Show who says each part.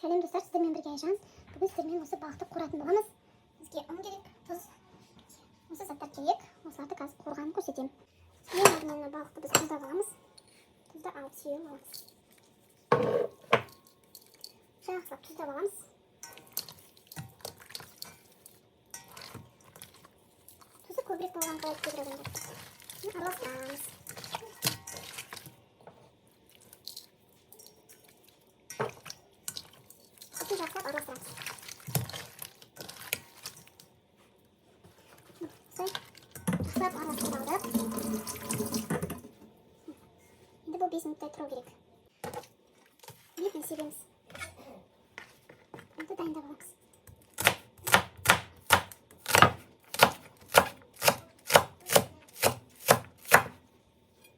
Speaker 1: Сәлем достар, сіздермен бірге Айжан. Бүгін сіздермен осы балықты қуыратын боламыз. Бізге ұн керек, тұз, осы заттар керек. Осыларды қазір қуырғанын көрсетемін. Ең алдымен балықты біз тұздап аламыз. Тұзды алып сүйіп аламыз. Жақсылап тұздап аламыз. Тұзы көбірек болған қалайды кейбір адамдар. Араластырамыз. Жақсылап араластырамыз. Жақсылап араластырып алдық. Енді бұл 5 минуттай тұру керек. Етін себеміз. Енді дайындап аламыз.